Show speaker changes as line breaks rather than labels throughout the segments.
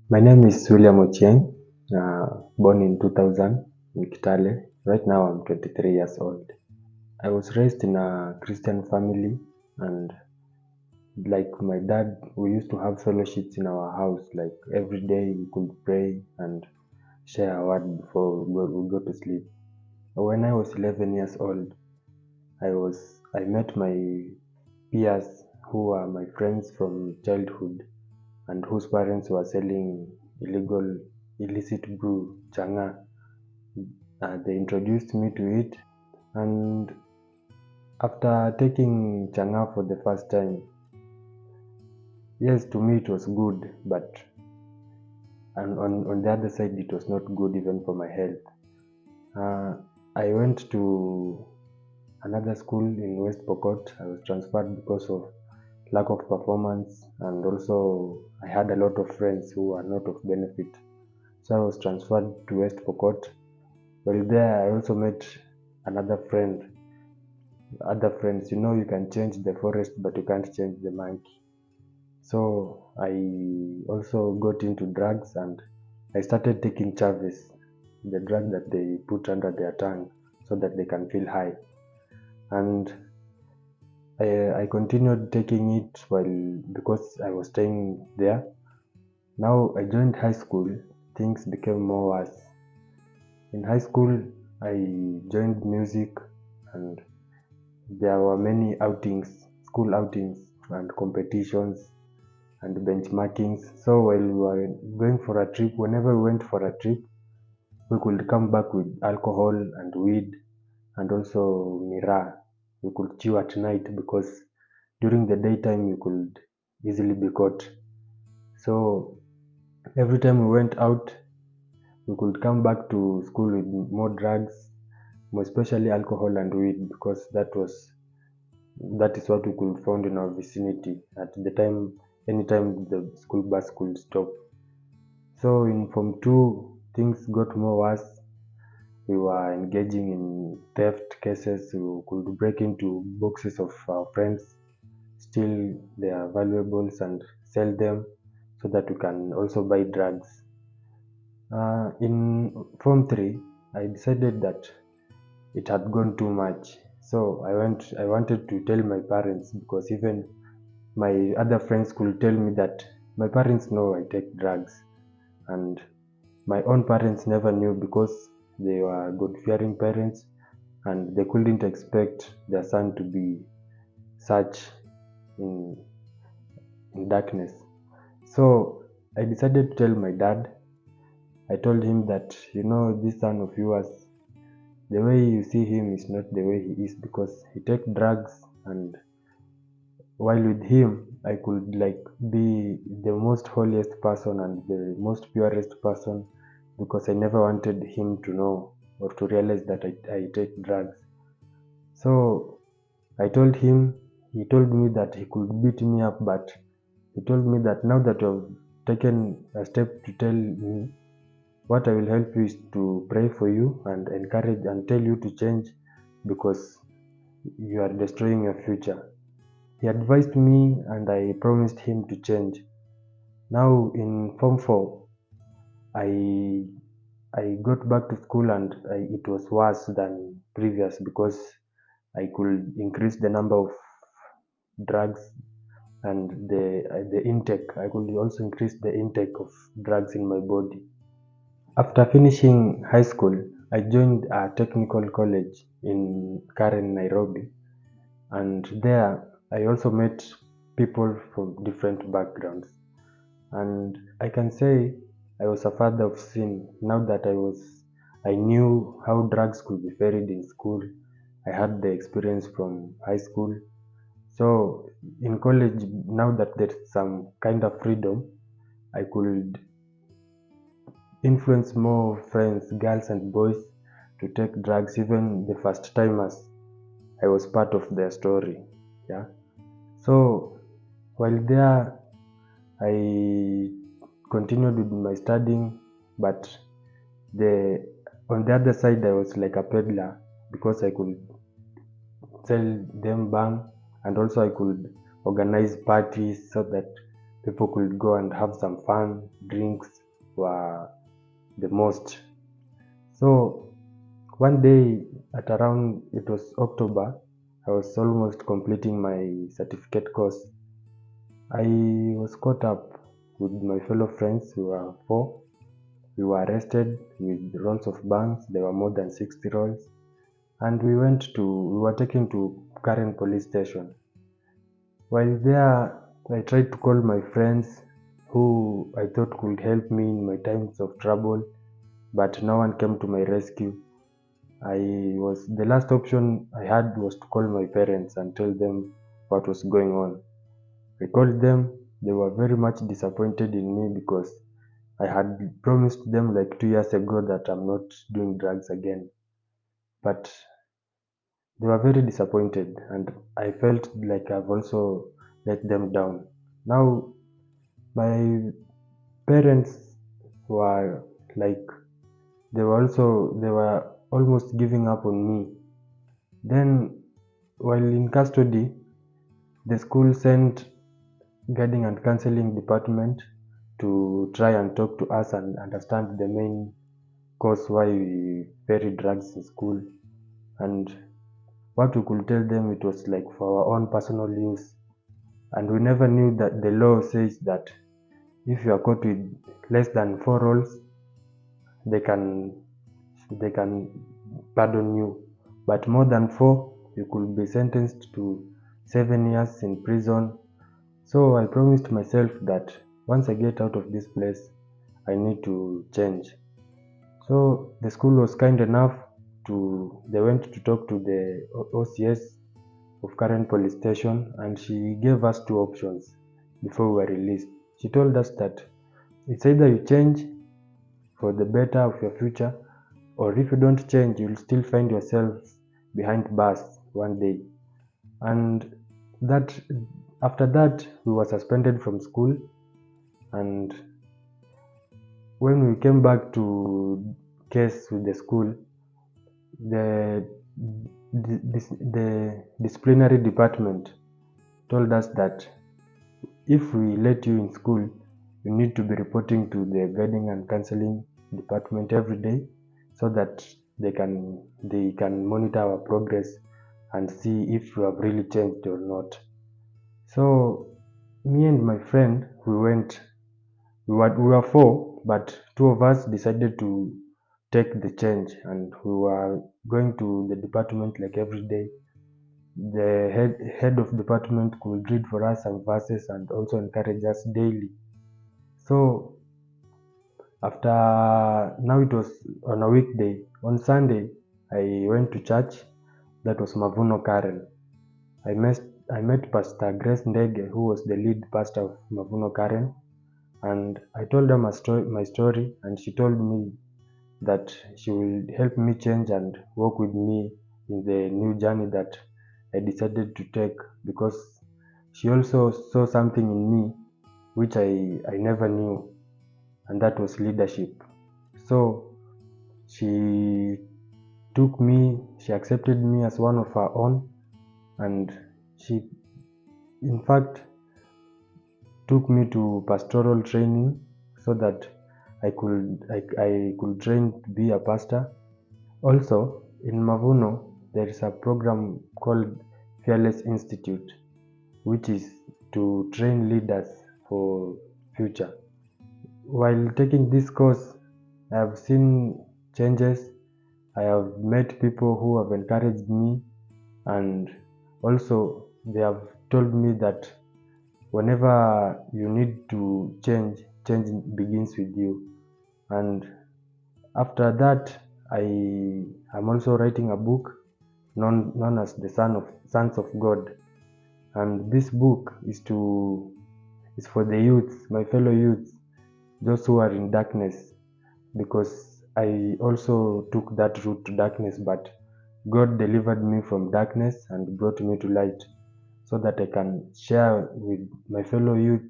My name is William Ochieng, born in 2000 in Kitale. Right now I'm 23 years old. I was raised in a Christian family, and like my dad, we used to have fellowships in our house. Like every day we could pray and share a word before we go to sleep. When I was 11 years old, I met my peers who are my friends from childhood and whose parents were selling illicit brew, changa. They introduced me to it, and after taking changa for the first time, yes, to me it was good, but on the other side, it was not good even for my health. Uh, I went to another school in West Pokot. I was transferred because of lack of performance, and also I had a lot of friends who were not of benefit. So I was transferred to West Pokot. While there, I also met another friend, other friends. You know, you can change the forest, but you can't change the monkey. So I also got into drugs, and I started taking Chavis, the drug that they put under their tongue so that they can feel high. And I continued taking it while because I was staying there. Now I joined high school, things became more worse. In high school, I joined music, and there were many outings, school outings, and competitions and benchmarkings. So while we were going for a trip, whenever we went for a trip, we could come back with alcohol and weed and also miraa. We could chew at night because during the daytime you could easily be caught. So every time we went out, we could come back to school with more drugs, more especially alcohol and weed, because that is what we could find in our vicinity at the time. Anytime the school bus could stop. So in Form 2, things got more worse. We were engaging in theft cases. We could break into boxes of our friends, steal their valuables and sell them so that we can also buy drugs. In Form 3, I decided that it had gone too much. So I wanted to tell my parents because even my other friends could tell me that my parents know I take drugs, and my own parents never knew because they were God-fearing parents and they couldn't expect their son to be such in, in darkness. So I decided to tell my dad. I told him that, this son of yours, the way you see him is not the way he is because he takes drugs, and while with him, I could like be the most holiest person and the most purest person because I never wanted him to know or to realize that I take drugs. So I told him, he told me that he could beat me up, but he told me that now that I've taken a step to tell me, what I will help you is to pray for you and encourage and tell you to change because you are destroying your future. He advised me and I promised him to change. Now in Form 4, I I got back to school and it was worse than previous because I could increase the number of drugs and the intake. I could also increase the intake of drugs in my body. After finishing high school, I joined a technical college in Karen, Nairobi, and there I also met people from different backgrounds. And I can say I was a father of sin now that I knew how drugs could be ferried in school. I had the experience from high school. So in college, now that there's some kind of freedom, I could influence more friends, girls and boys to take drugs, even the first timers. I was part of their story. Yeah. So while there, I continued with my studying, but the on the other side, I was like a peddler because I could sell them bang, and also I could organize parties so that people could go and have some fun. Drinks were the most. So one day at around, it was October, I was almost completing my certificate course. I was caught up with my fellow friends. We were four. We were arrested with rolls of banks. There were more than 60 rolls. And we were taken to Karen police station. While there, I tried to call my friends who I thought could help me in my times of trouble, but no one came to my rescue. The last option I had was to call my parents and tell them what was going on. I called them. They were very much disappointed in me because I had promised them like 2 years ago that I'm not doing drugs again. But they were very disappointed, and I felt like I've also let them down. Now, my parents were like, they were almost giving up on me. Then, while in custody, the school sent guarding and counseling department to try and talk to us and understand the main cause why we carry drugs in school. And what we could tell them, it was like for our own personal use. And we never knew that the law says that if you are caught with less than 4 rolls, they can they can pardon you. But more than four, you could be sentenced to 7 years in prison. So I promised myself that once I get out of this place, I need to change. So the school was kind enough they went to talk to the OCS of Karen police station, and she gave us two options before we were released. She told us that it's either you change for the better of your future, or if you don't change, you'll still find yourself behind bars one day. And that after that, we were suspended from school, and when we came back to case with the school, the the disciplinary department told us that if we let you in school, you need to be reporting to the guiding and counseling department every day so that they can monitor our progress and see if we have really changed or not. So me and my friend, we were four, but two of us decided to take the change, and we were going to the department like every day. The head of department could read for us some verses and also encourage us daily. So after now, it was on a weekday. On Sunday, I went to church. That was Mavuno Karen. I met I met Pastor Grace Ndege, who was the lead pastor of Mavuno Karen, and I told her my story, and she told me that she will help me change and work with me in the new journey that I decided to take, because she also saw something in me which I never knew, and that was leadership. So she she accepted me as one of her own, and she, in fact, took me to pastoral training so that I could train to be a pastor. Also, in Mavuno, there is a program called Fearless Institute, which is to train leaders for future. While taking this course, I have seen changes. I have met people who have encouraged me, and also they have told me that whenever you need to change, change begins with you. And after that, I am also writing a book known as the Sons of God. And this book is for the youths, my fellow youths, those who are in darkness, because I also took that route to darkness, but God delivered me from darkness and brought me to light, so that I can share with my fellow youth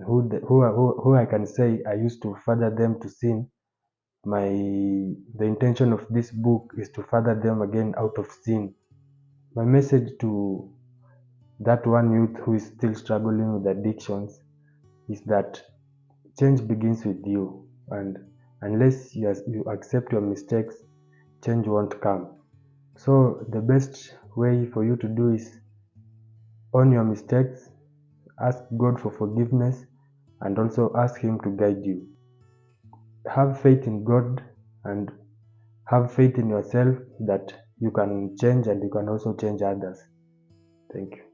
who I can say I used to father them to sin. The intention of this book is to father them again out of sin. My message to that one youth who is still struggling with addictions is that change begins with you, and unless you accept your mistakes, change won't come. So the best way for you to do is own your mistakes, ask God for forgiveness, and also ask Him to guide you. Have faith in God and have faith in yourself that you can change and you can also change others. Thank you.